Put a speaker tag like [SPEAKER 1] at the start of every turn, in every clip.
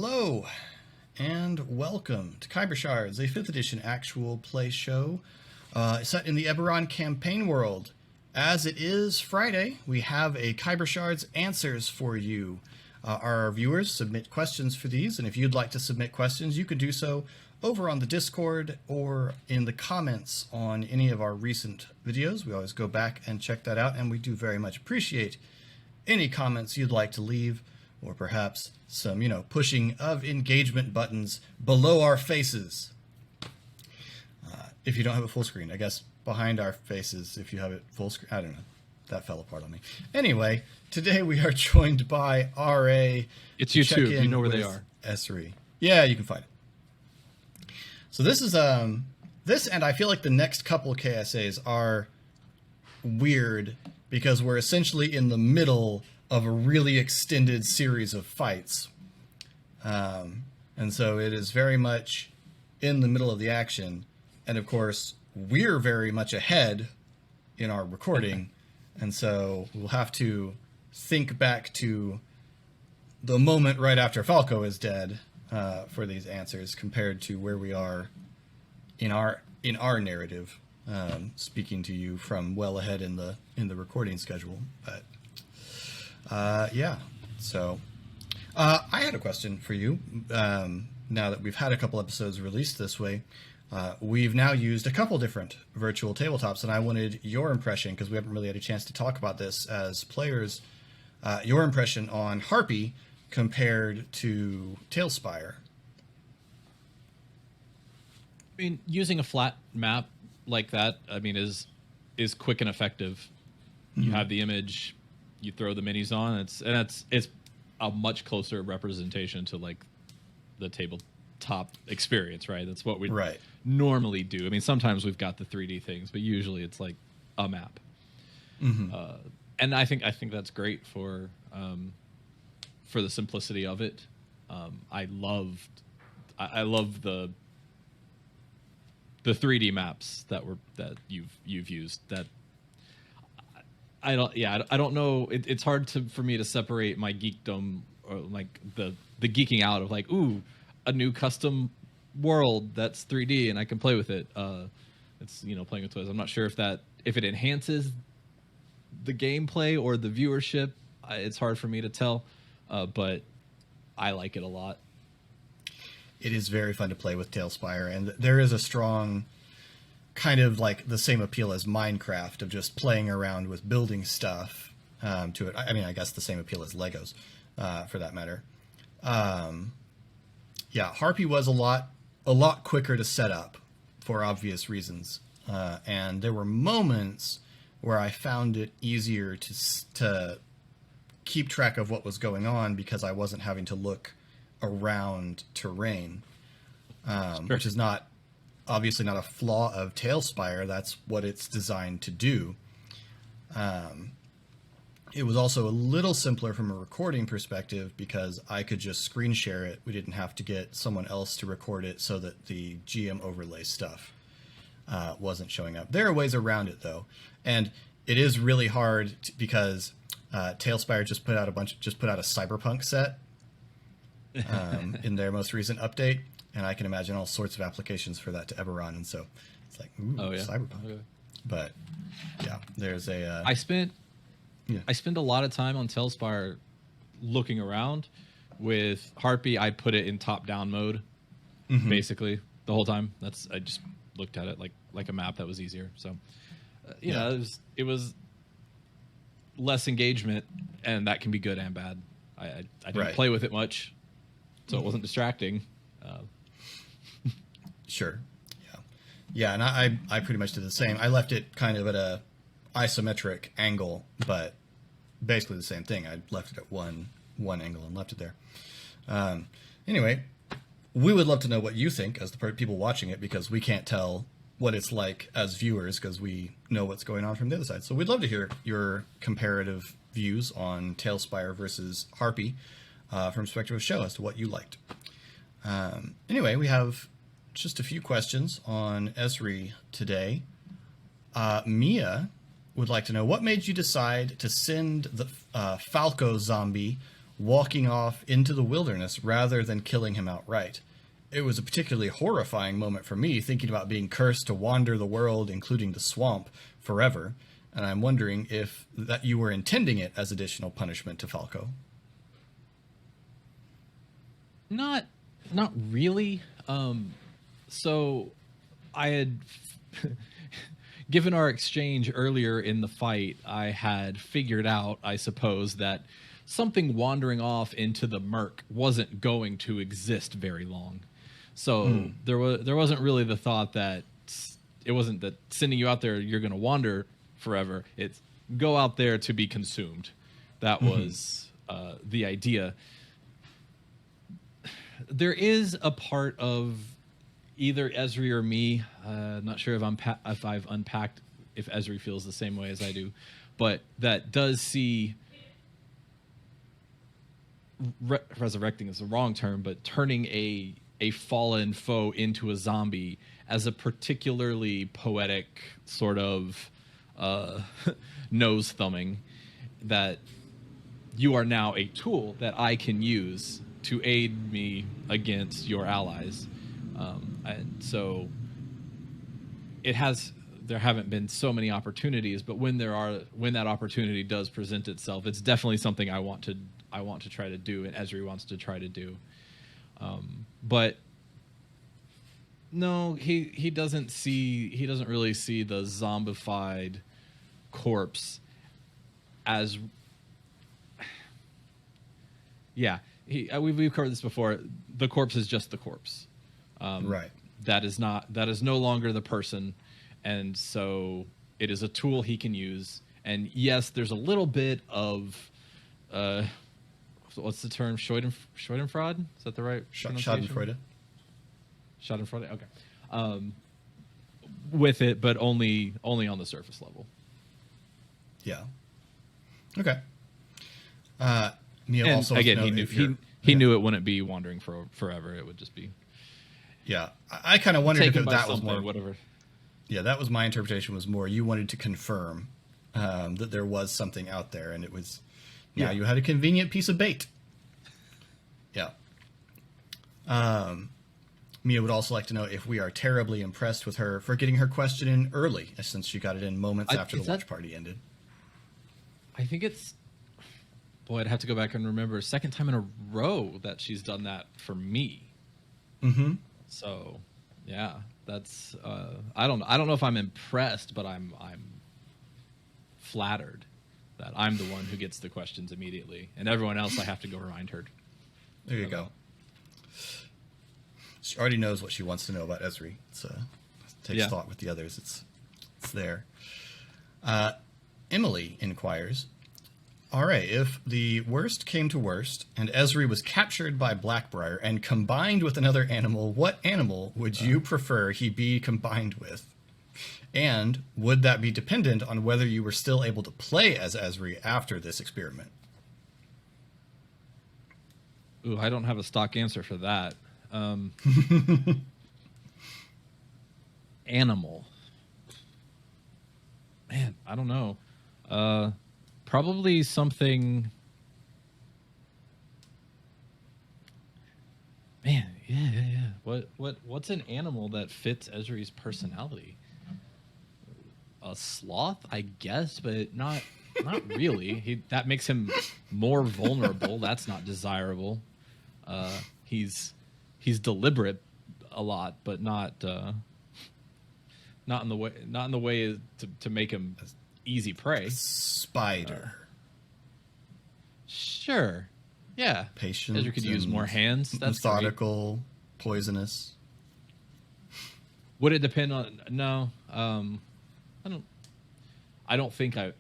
[SPEAKER 1] Hello, and welcome to Khyber Shards, a 5th edition actual play show set in the Eberron campaign world. As it is Friday, we have a Khyber Shards answers for you. Our viewers submit questions for these, and if you'd like to submit questions, you can do so over on the Discord or in the comments on any of our recent videos. We always go back and check that out, and we do very much appreciate any comments you'd like to leave, or perhaps some, pushing of engagement buttons below our faces. If you don't have it full screen, I guess behind our faces, if you have it full screen. I don't know. That fell apart on me. Anyway, today we are joined by RA.
[SPEAKER 2] It's you too. You know where they are.
[SPEAKER 1] Esri. Yeah, you can find it. So this is, this and I feel like the next couple KSAs are weird because we're essentially in the middle of a really extended series of fights. And so it is very much in the middle of the action. And of course, we're very much ahead in our recording. And so we'll have to think back to the moment right after Falco is dead for these answers compared to where we are in our narrative, speaking to you from well ahead in the recording schedule. But yeah, so I had a question for you. Now that we've had a couple episodes released this way, we've now used a couple different virtual tabletops, and I wanted your impression, because we haven't really had a chance to talk about this as players, your impression on Harpy compared to Tailspire.
[SPEAKER 2] I mean, using a flat map like that, is quick and effective. Mm-hmm. You have the image, you throw the minis on. It's a much closer representation to like the tabletop experience, right? That's what we normally do. I mean, sometimes we've got the 3D things, but usually it's like a map. Mm-hmm. And I think that's great for the simplicity of it. I love the 3D maps that you've used. That I don't know. It's hard for me to separate my geekdom or like the geeking out of like, ooh, a new custom world that's 3D and I can play with it. It's playing with toys. I'm not sure if it enhances the gameplay or the viewership. It's hard for me to tell, but I like it a lot.
[SPEAKER 1] It is very fun to play with Tailspire, and there is a strong kind of like the same appeal as Minecraft of just playing around with building stuff to it. I mean, I guess the same appeal as Legos for that matter. Yeah, Harpy was a lot quicker to set up for obvious reasons, and there were moments where I found it easier to keep track of what was going on because I wasn't having to look around terrain, which is obviously not a flaw of Tailspire. That's what it's designed to do. It was also a little simpler from a recording perspective because I could just screen share it. We didn't have to get someone else to record it so that the GM overlay stuff wasn't showing up. There are ways around it though, and it is really hard because Tailspire just put out a Cyberpunk set in their most recent update, and I can imagine all sorts of applications for that to Eberron, and so it's like, ooh, Cyberpunk. Okay. But yeah, there's a
[SPEAKER 2] I spend a lot of time on Tailspire looking around. With Harpy, I put it in top-down mode, basically the whole time. I just looked at it like a map. That was easier. So, it was less engagement, and that can be good and bad. I didn't play with it much, so it wasn't distracting.
[SPEAKER 1] Sure. Yeah, and I pretty much did the same. I left it kind of at a isometric angle, but basically the same thing. I left it at one angle and left it there. Anyway, we would love to know what you think as the people watching it, because we can't tell what it's like as viewers because we know what's going on from the other side. So we'd love to hear your comparative views on Tailspire versus Harpy from perspective of show as to what you liked. Anyway, we have just a few questions on Esri today. Mia would like to know, what made you decide to send the Falco zombie walking off into the wilderness rather than killing him outright. It was a particularly horrifying moment for me, thinking about being cursed to wander the world, including the swamp, forever. And I'm wondering if that you were intending it as additional punishment to Falco.
[SPEAKER 2] Not really. So I had given our exchange earlier in the fight, I had figured out, I suppose, that something wandering off into the murk wasn't going to exist very long. So there wasn't really the thought that it wasn't that sending you out there you're going to wander forever. It's go out there to be consumed. That was the idea. There is a part of either Esri or me. Not sure if I've unpacked if Esri feels the same way as I do, but that does see resurrecting is the wrong term, but turning a fallen foe into a zombie as a particularly poetic sort of nose thumbing, that you are now a tool that I can use to aid me against your allies. And so there haven't been so many opportunities, but when that opportunity does present itself, it's definitely something I want to try to do, and Esri wants to try to do. But no, he doesn't really see the zombified corpse as, yeah, we've covered this before. The corpse is just the corpse.
[SPEAKER 1] Right.
[SPEAKER 2] That is no longer the person, and so it is a tool he can use. And yes, there's a little bit of what's the term? Schadenfreude? Is that the right pronunciation?
[SPEAKER 1] Schadenfreude.
[SPEAKER 2] Schadenfreude. Okay. With it, but only on the surface level.
[SPEAKER 1] Yeah. Okay. Neil
[SPEAKER 2] and
[SPEAKER 1] also
[SPEAKER 2] again, he knew it wouldn't be wandering for forever. It would just be.
[SPEAKER 1] Yeah, I kind of wondered if that was more
[SPEAKER 2] whatever.
[SPEAKER 1] Yeah, that was my interpretation. Was more you wanted to confirm that there was something out there, and it was now you had a convenient piece of bait. Yeah. Mia would also like to know if we are terribly impressed with her for getting her question in early, since she got it in moments after the watch party ended.
[SPEAKER 2] I think it's. Boy, I'd have to go back and remember. Second time in a row that she's done that for me.
[SPEAKER 1] Mm-hmm.
[SPEAKER 2] So, yeah, that's. I don't know if I'm impressed, but I'm flattered that I'm the one who gets the questions immediately, and everyone else I have to go remind her.
[SPEAKER 1] There you go. She already knows what she wants to know about Esri. It takes thought with the others. It's there. Emily inquires, all right, if the worst came to worst and Esri was captured by Blackbriar and combined with another animal, what animal would you prefer he be combined with? And would that be dependent on whether you were still able to play as Esri after this experiment?
[SPEAKER 2] Ooh, I don't have a stock answer for that. Animal. Man, I don't know. Probably something. Man, yeah. What's an animal that fits Esri's personality? A sloth, I guess, but not really. That makes him more vulnerable. That's not desirable. He's deliberate a lot, but not in the way to make him easy prey.
[SPEAKER 1] Spider.
[SPEAKER 2] Sure. Yeah.
[SPEAKER 1] Patient.
[SPEAKER 2] Ezra could use more hands. That's
[SPEAKER 1] methodical, great. Poisonous.
[SPEAKER 2] Would it depend on? No. I don't think I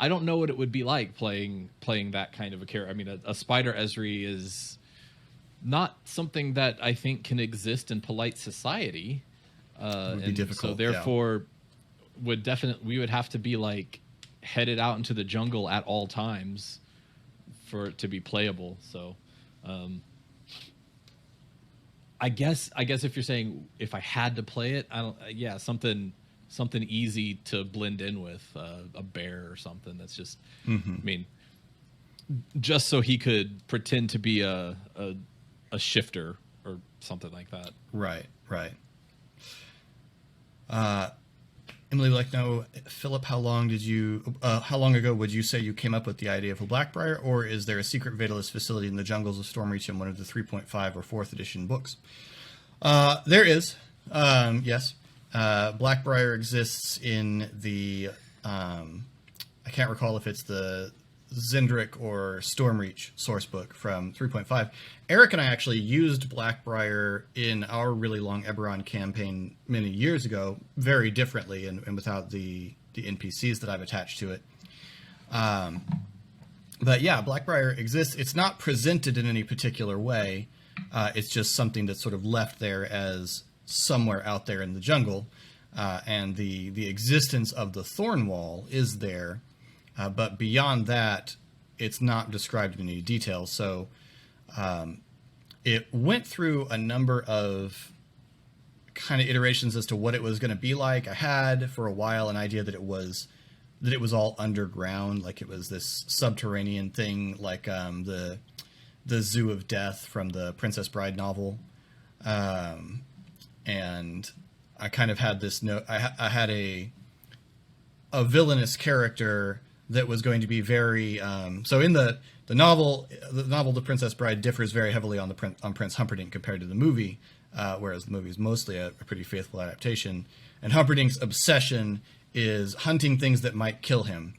[SPEAKER 2] don't know what it would be like playing that kind of a character. I mean, a spider Esri is not something that I think can exist in polite society.
[SPEAKER 1] It would be difficult.
[SPEAKER 2] So therefore, we would have to be like headed out into the jungle at all times for it to be playable. So, I guess if you're saying if I had to play it, something something easy to blend in with, a bear or something that's just, I mean, just so he could pretend to be a shifter or something like that.
[SPEAKER 1] Right. Emily would like to know, Philip, how long ago would you say you came up with the idea of a Blackbriar, or is there a secret Vadalist facility in the jungles of Stormreach in one of the 3.5 or 4th edition books? There is, yes. Blackbriar exists in the, I can't recall if it's the Zendrick or Stormreach sourcebook from 3.5. Eric and I actually used Blackbriar in our really long Eberron campaign many years ago, very differently and without the NPCs that I've attached to it. But yeah, Blackbriar exists. It's not presented in any particular way. It's just something that's sort of left there as somewhere out there in the jungle. And the existence of the Thornwall is there. But beyond that, it's not described in any detail. So it went through a number of kind of iterations as to what it was going to be like. I had for a while an idea that it was all underground, like it was this subterranean thing, like the Zoo of Death from the Princess Bride novel. And I kind of had this note. I had a villainous character that was going to be very so in the novel The Princess Bride differs very heavily on Prince Humperdinck compared to the movie, whereas the movie is mostly a pretty faithful adaptation. And Humperdinck's obsession is hunting things that might kill him.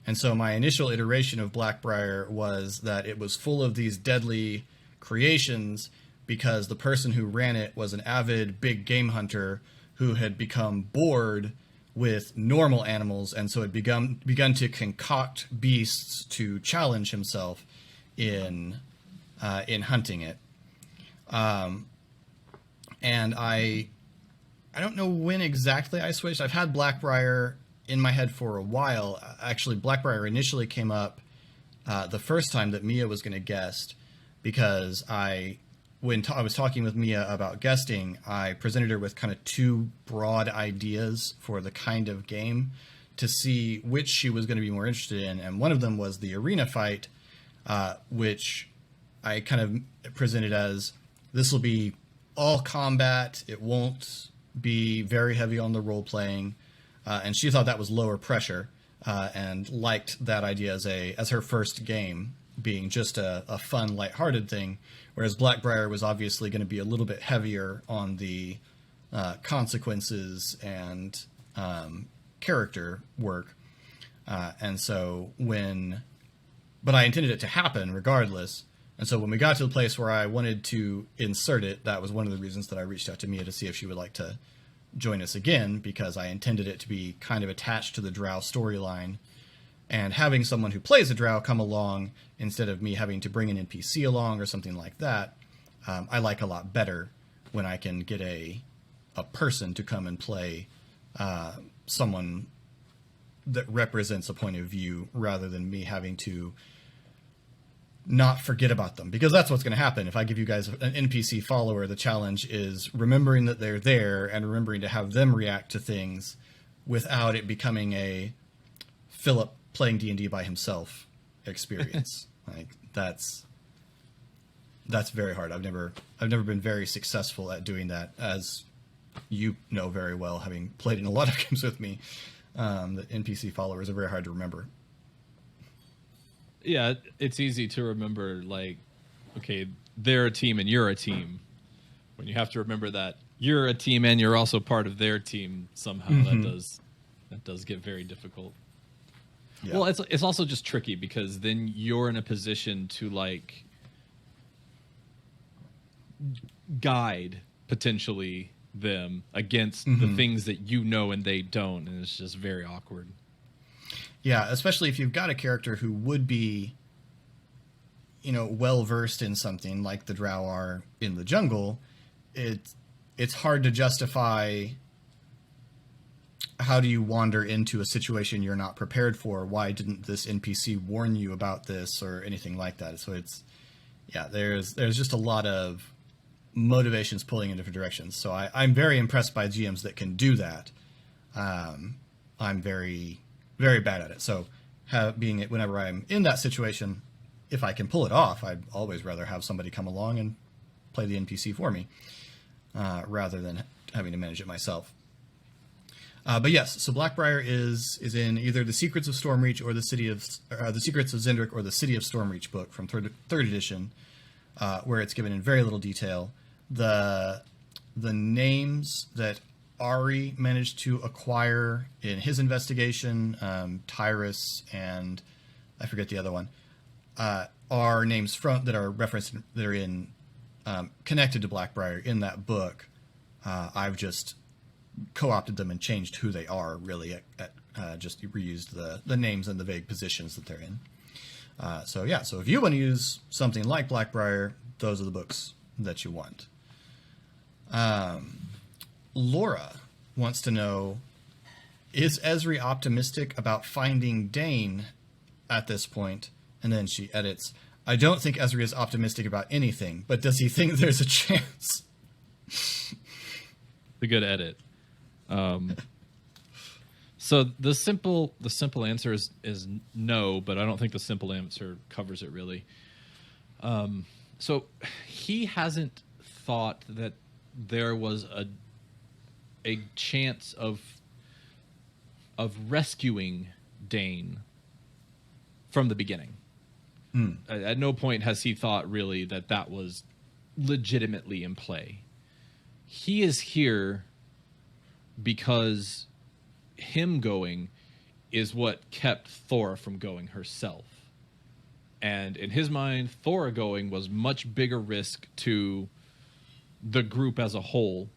[SPEAKER 1] And so my initial iteration of Blackbriar was that it was full of these deadly creations because the person who ran it was an avid big game hunter who had become bored with normal animals, and so had begun to concoct beasts to challenge himself in hunting it. And I don't know when exactly I switched. I've had Blackbriar in my head for a while. Actually, Blackbriar initially came up the first time that Mia was going to guest, because when I was talking with Mia about guesting, I presented her with kind of two broad ideas for the kind of game to see which she was going to be more interested in. And one of them was the arena fight, which I kind of presented as, this will be all combat. It won't be very heavy on the role playing. And she thought that was lower pressure, and liked that idea as her first game, being just a fun, lighthearted thing. Whereas Blackbriar was obviously going to be a little bit heavier on the consequences and character work. But I intended it to happen regardless. And so when we got to the place where I wanted to insert it, that was one of the reasons that I reached out to Mia to see if she would like to join us again, because I intended it to be kind of attached to the Drow storyline. And having someone who plays a Drow come along instead of me having to bring an NPC along or something like that, I like a lot better when I can get a person to come and play someone that represents a point of view, rather than me having to not forget about them. Because that's what's going to happen. If I give you guys an NPC follower, the challenge is remembering that they're there and remembering to have them react to things without it becoming a Philip playing D&D by himself experience. Like that's very hard. I've never been very successful at doing that, as you know very well, having played in a lot of games with me. The NPC followers are very hard to remember.
[SPEAKER 2] Yeah, it's easy to remember, like, okay, they're a team and you're a team. When you have to remember that you're a team and you're also part of their team somehow, that does get very difficult. Yeah. Well, it's also just tricky, because then you're in a position to, like, guide potentially them against the things that you know and they don't, and it's just very awkward.
[SPEAKER 1] Yeah, especially if you've got a character who would be, well versed in something like the Drow are in the jungle. It's hard to justify. How do you wander into a situation you're not prepared for? Why didn't this NPC warn you about this or anything like that? So there's just a lot of motivations pulling in different directions. So I'm very impressed by GMs that can do that. I'm very, very bad at it. So being it whenever I'm in that situation, if I can pull it off, I'd always rather have somebody come along and play the NPC for me, rather than having to manage it myself. But yes, so Blackbriar is in either the Secrets of Stormreach or the Secrets of Zendrick or the City of Stormreach book from third edition, where it's given in very little detail. The names that Ari managed to acquire in his investigation, Tyrus and I forget the other one, are names that are referenced that are in connected to Blackbriar in that book. I've just co-opted them and changed who they are, really, just reused the names and the vague positions that they're in. So if you want to use something like Blackbriar, those are the books that you want. Laura wants to know, is Esri optimistic about finding Dane at this point? And then she edits, I don't think Esri is optimistic about anything, but does he think there's a chance?
[SPEAKER 2] A good edit. So the simple answer is no, but I don't think the simple answer covers it really. So he hasn't thought that there was a chance of rescuing Dane from the beginning. At no point has he thought really that was legitimately in play. He is here because him going is what kept Thora from going herself. And in his mind, Thora going was much bigger risk to the group as a whole,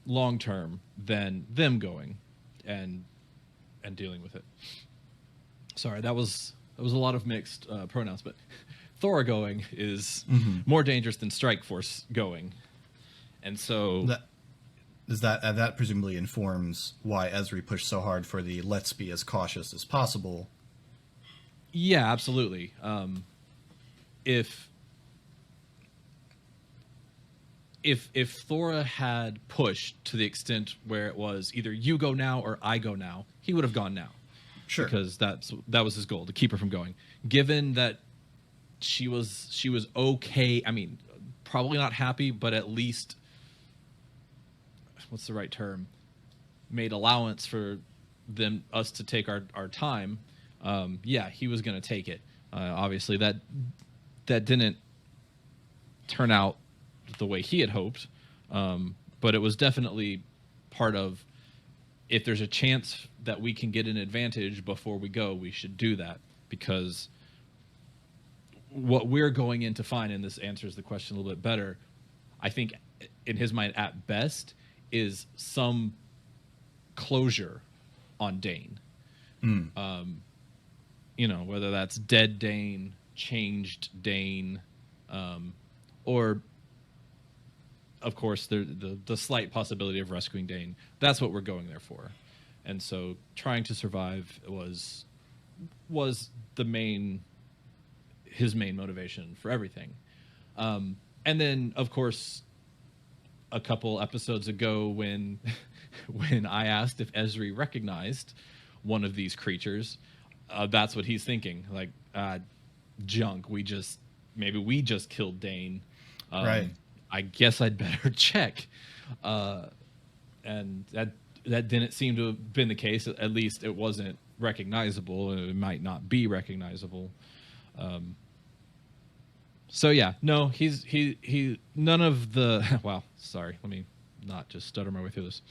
[SPEAKER 2] long term, than them going and dealing with it. Sorry, that was a lot of mixed pronouns, but Thora going is more dangerous than Strike Force going. And so
[SPEAKER 1] that presumably informs why Esri pushed so hard for the let's be as cautious as possible.
[SPEAKER 2] Yeah, absolutely. If Thora had pushed to the extent where it was either you go now or I go now, he would have gone now.
[SPEAKER 1] Sure.
[SPEAKER 2] Because that was his goal, to keep her from going. Given that she was okay, I mean, probably not happy, but at least, what's the right term? Made allowance for us to take our time. Yeah, he was going to take it. Obviously, that didn't turn out the way he had hoped, but it was definitely part of, if there's a chance that we can get an advantage before we go, we should do that, because what we're going in to find, and this answers the question a little bit better, I think in his mind at best, is some closure on Dane. Whether that's dead Dane, changed Dane, or of course the slight possibility of rescuing Dane. That's what we're going there for. And so trying to survive was his main motivation for everything. And then of course a couple episodes ago when I asked if Esri recognized one of these creatures, that's what he's thinking. Like, junk. Maybe we just killed Dane.
[SPEAKER 1] Right.
[SPEAKER 2] I guess I'd better check. And that didn't seem to have been the case. At least it wasn't recognizable. It might not be recognizable. So yeah, no, he none of the, well, sorry, let me not just stutter my way through this.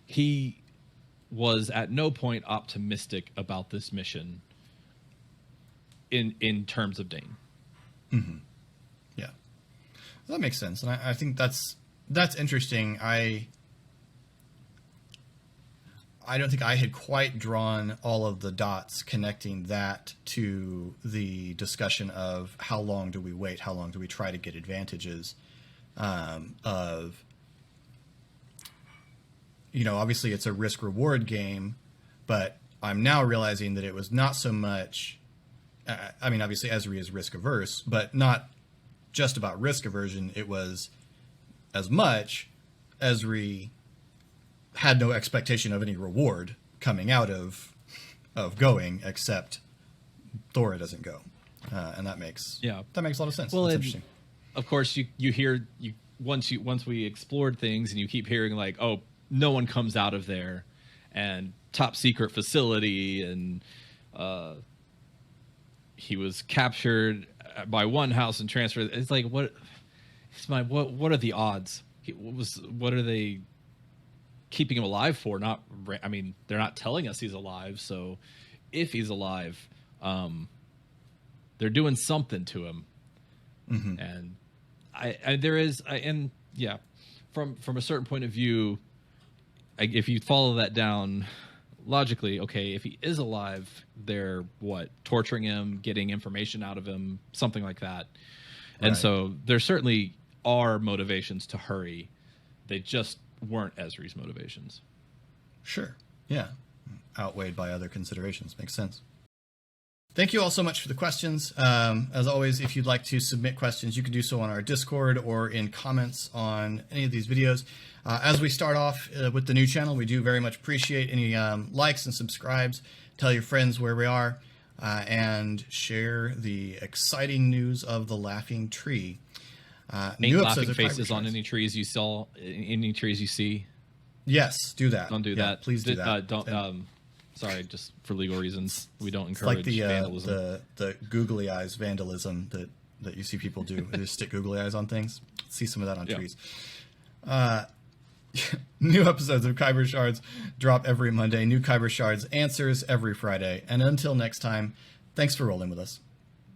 [SPEAKER 2] He was at no point optimistic about this mission in terms of Dane.
[SPEAKER 1] Mm-hmm. Yeah, that makes sense, and I think that's interesting. I don't think I had quite drawn all of the dots connecting that to the discussion of how long do we wait, how long do we try to get advantages of, obviously it's a risk-reward game, but I'm now realizing that it was not so much, obviously Esri is risk-averse, but not just about risk aversion. It was as much Esri had no expectation of any reward coming out of going, except Thora doesn't go, and that makes a lot of sense.
[SPEAKER 2] Well,
[SPEAKER 1] that's interesting.
[SPEAKER 2] Of course, you hear once we explored things, and you keep hearing like, oh, no one comes out of there, and top secret facility, and he was captured by one house and transferred. It's like, what are the odds? What are they keeping him alive for? I mean, they're not telling us he's alive. So if he's alive, they're doing something to him. Mm-hmm. And from a certain point of view, if you follow that down logically, okay, if he is alive, they're torturing him, getting information out of him, something like that. Right. And so there certainly are motivations to hurry. They just weren't Esri's motivations.
[SPEAKER 1] Sure. Yeah. Outweighed by other considerations. Makes sense. Thank you all so much for the questions. As always, if you'd like to submit questions, you can do so on our Discord or in comments on any of these videos. As we start off with the new channel, we do very much appreciate any likes and subscribes. Tell your friends where we are, and share the exciting news of the Laughing Tree.
[SPEAKER 2] Paint laughing faces on any trees you saw, any trees you see.
[SPEAKER 1] Yes, do that.
[SPEAKER 2] Don't do that.
[SPEAKER 1] Please do that.
[SPEAKER 2] Don't. Sorry, just for legal reasons, we don't encourage
[SPEAKER 1] like the,
[SPEAKER 2] vandalism.
[SPEAKER 1] The googly eyes vandalism that you see people do. They just stick googly eyes on things. See some of that on trees. New episodes of Khyber Shards drop every Monday. New Khyber Shards answers every Friday. And until next time, thanks for rolling with us.